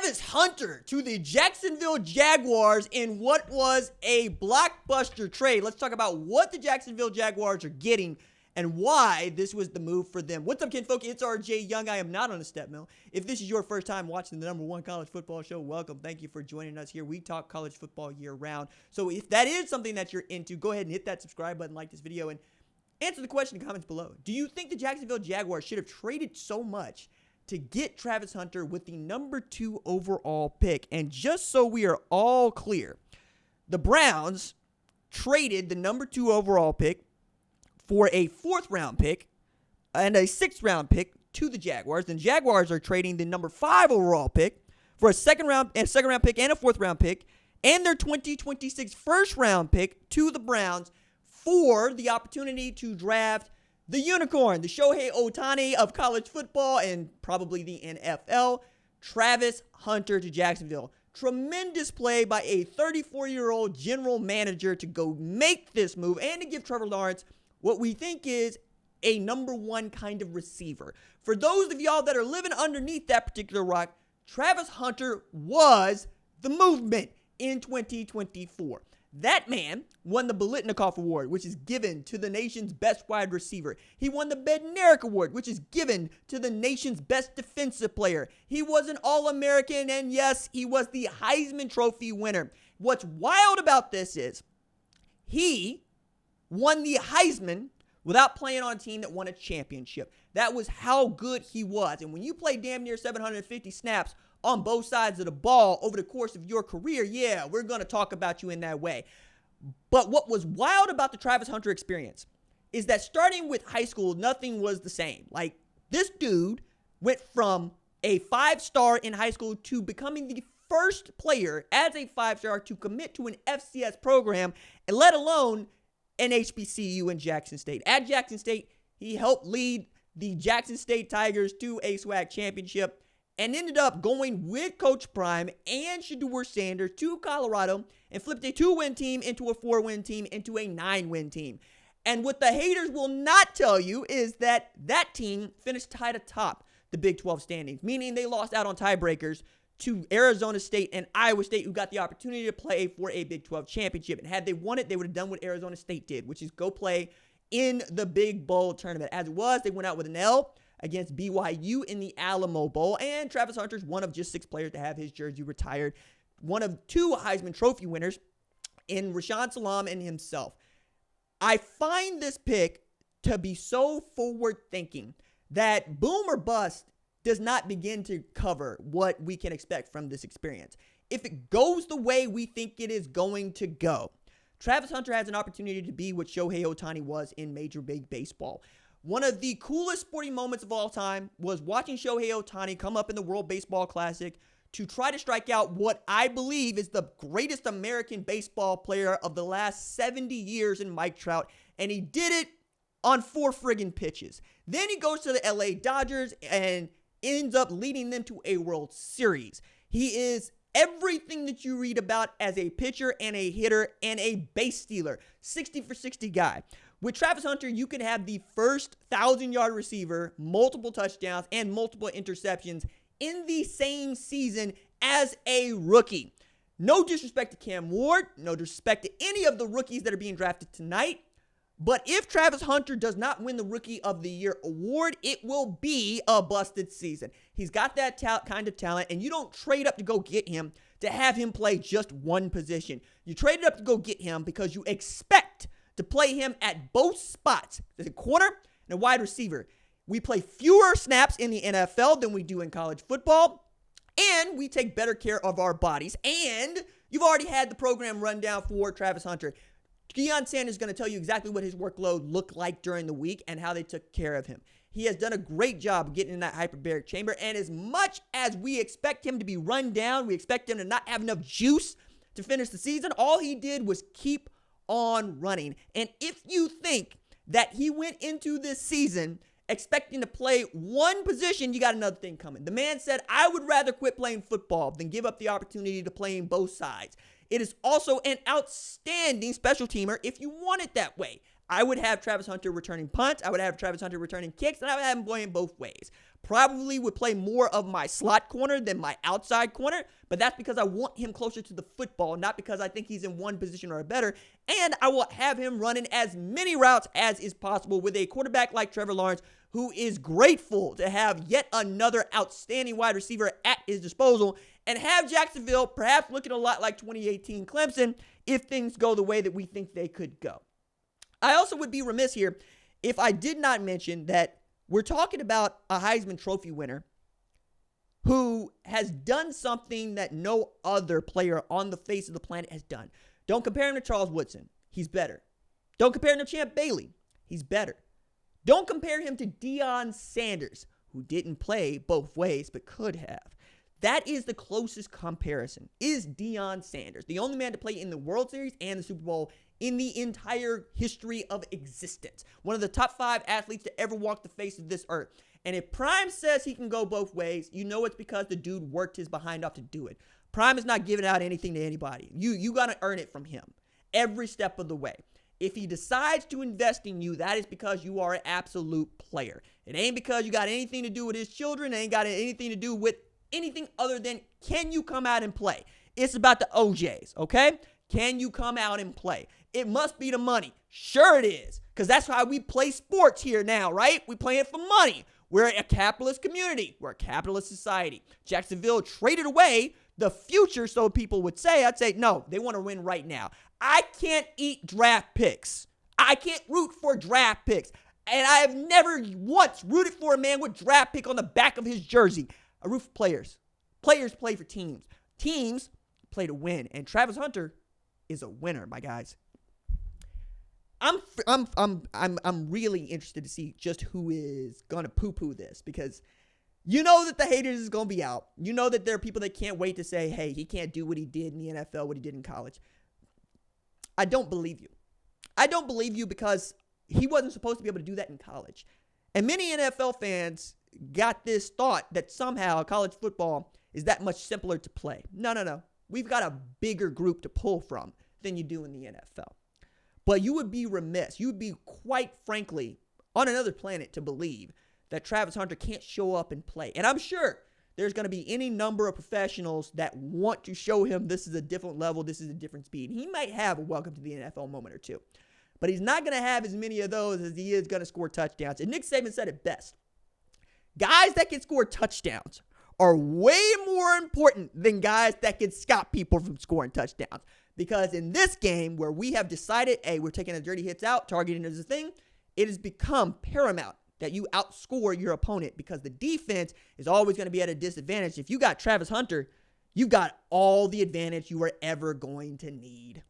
Travis Hunter to the Jacksonville Jaguars in what was a blockbuster trade. Let's talk about what the Jacksonville Jaguars are getting and why this was the move for them. What's up, kinfolk? It's RJ Young. I am not on a step mill. If this is your first time watching the #1 college football show, welcome. Thank you for joining us here. We talk college football year round. So if that is something that you're into, go ahead and hit that subscribe button, like this video, and answer the question in the comments below. Do you think the Jacksonville Jaguars should have traded so much to get Travis Hunter with the #2 overall pick? And just so we are all clear, the Browns traded the #2 overall pick for a 4th-round pick and a 6th-round pick to the Jaguars. The Jaguars are trading the #5 overall pick for a second-round pick and a 4th-round pick and their 2026 first-round pick to the Browns for the opportunity to draft the unicorn, the Shohei Ohtani of college football and probably the NFL, Travis Hunter to Jacksonville. Tremendous play by a 34-year-old general manager to go make this move and to give Trevor Lawrence what we think is a #1 kind of receiver. For those of y'all that are living underneath that particular rock, Travis Hunter was the movement in 2024. That man won the Biletnikoff Award, which is given to the nation's best wide receiver. He won the Bednarik Award, which is given to the nation's best defensive player. He was an All-American, and yes, he was the Heisman Trophy winner. What's wild about this is he won the Heisman without playing on a team that won a championship. That was how good he was. And when you play damn near 750 snaps on both sides of the ball over the course of your career, yeah, we're going to talk about you in that way. But what was wild about the Travis Hunter experience is that starting with high school, nothing was the same. Like, this dude went from a 5-star in high school to becoming the first player as a 5-star to commit to an FCS program, and let alone an HBCU in Jackson State. At Jackson State, he helped lead the Jackson State Tigers to a SWAC championship and ended up going with Coach Prime and Shedeur Sanders to Colorado and flipped a 2-win team into a 4-win team into a 9-win team. And what the haters will not tell you is that that team finished tied atop the Big 12 standings, meaning they lost out on tiebreakers to Arizona State and Iowa State, who got the opportunity to play for a Big 12 championship. And had they won it, they would have done what Arizona State did, which is go play in the Big Bowl tournament. As it was, they went out with an L against BYU in the Alamo Bowl. And Travis Hunter's one of just 6 players to have his jersey retired. One of 2 Heisman Trophy winners in Rashaan Salam and himself. I find this pick to be so forward-thinking that boom or bust does not begin to cover what we can expect from this experience. If it goes the way we think it is going to go, Travis Hunter has an opportunity to be what Shohei Ohtani was in Major League Baseball. One of the coolest sporting moments of all time was watching Shohei Ohtani come up in the World Baseball Classic to try to strike out what I believe is the greatest American baseball player of the last 70 years in Mike Trout, and he did it on 4 friggin' pitches. Then he goes to the LA Dodgers and ends up leading them to a World Series. He is everything that you read about as a pitcher and a hitter and a base stealer. 60 for 60 guy. With Travis Hunter, you can have the first 1,000-yard receiver, multiple touchdowns, and multiple interceptions in the same season as a rookie. No disrespect to Cam Ward, no disrespect to any of the rookies that are being drafted tonight. But if Travis Hunter does not win the Rookie of the Year award, it will be a busted season. He's got that kind of talent, and you don't trade up to go get him to have him play just one position. You traded up to go get him because you expect to play him at both spots, as a corner and a wide receiver. We play fewer snaps in the NFL than we do in college football, and we take better care of our bodies. And you've already had the program rundown for Travis Hunter. Deion Sanders is going to tell you exactly what his workload looked like during the week and how they took care of him. He has done a great job getting in that hyperbaric chamber, and as much as we expect him to be run down, we expect him to not have enough juice to finish the season, all he did was keep on running. And if you think that he went into this season expecting to play one position, you got another thing coming. The man said, I would rather quit playing football than give up the opportunity to play in both sides. It is also an outstanding special teamer if you want it that way. I would have Travis Hunter returning punts. I would have Travis Hunter returning kicks, and I would have him playing both ways. probably would play more of my slot corner than my outside corner, but that's because I want him closer to the football, not because I think he's in one position or better. And I will have him running as many routes as is possible with a quarterback like Trevor Lawrence, who is grateful to have yet another outstanding wide receiver at his disposal, and have Jacksonville perhaps looking a lot like 2018 Clemson if things go the way that we think they could go. I also would be remiss here if I did not mention that we're talking about a Heisman Trophy winner who has done something that no other player on the face of the planet has done. Don't compare him to Charles Woodson. He's better. Don't compare him to Champ Bailey. He's better. Don't compare him to Deion Sanders, who didn't play both ways but could have. That is the closest comparison, is Deion Sanders, the only man to play in the World Series and the Super Bowl in the entire history of existence. One of the top 5 athletes to ever walk the face of this earth. And if Prime says he can go both ways, you know it's because the dude worked his behind off to do it. Prime is not giving out anything to anybody. You got to earn it from him every step of the way. If he decides to invest in you, that is because you are an absolute player. It ain't because you got anything to do with his children. It ain't got anything to do with anything other than, can you come out and play? It's about the OJs, okay? Can you come out and play? It must be the money. Sure it is, because that's how we play sports here now, right? We play it for money. We're a capitalist community. We're a capitalist society. Jacksonville traded away the future, so people would say. I'd say, no, they want to win right now. I can't eat draft picks. I can't root for draft picks. And I have never once rooted for a man with draft pick on the back of his jersey. I root for players. Players play for teams. Teams play to win. And Travis Hunter is a winner, my guys. I'm really interested to see just who is gonna poo-poo this, because you know that the haters is gonna be out. You know that there are people that can't wait to say, hey, he can't do what he did in the NFL, what he did in college. I don't believe you. I don't believe you because he wasn't supposed to be able to do that in college. And many NFL fans got this thought that somehow college football is that much simpler to play. No. We've got a bigger group to pull from than you do in the NFL. But you would be remiss. You would be, quite frankly, on another planet to believe that Travis Hunter can't show up and play. And I'm sure there's going to be any number of professionals that want to show him this is a different level, this is a different speed. He might have a welcome to the NFL moment or two. But he's not going to have as many of those as he is going to score touchdowns. And Nick Saban said it best. Guys that can score touchdowns are way more important than guys that can stop people from scoring touchdowns. Because in this game where we have decided, hey, we're taking the dirty hits out, targeting is a thing, it has become paramount that you outscore your opponent, because the defense is always going to be at a disadvantage. If you got Travis Hunter, you've got all the advantage you are ever going to need.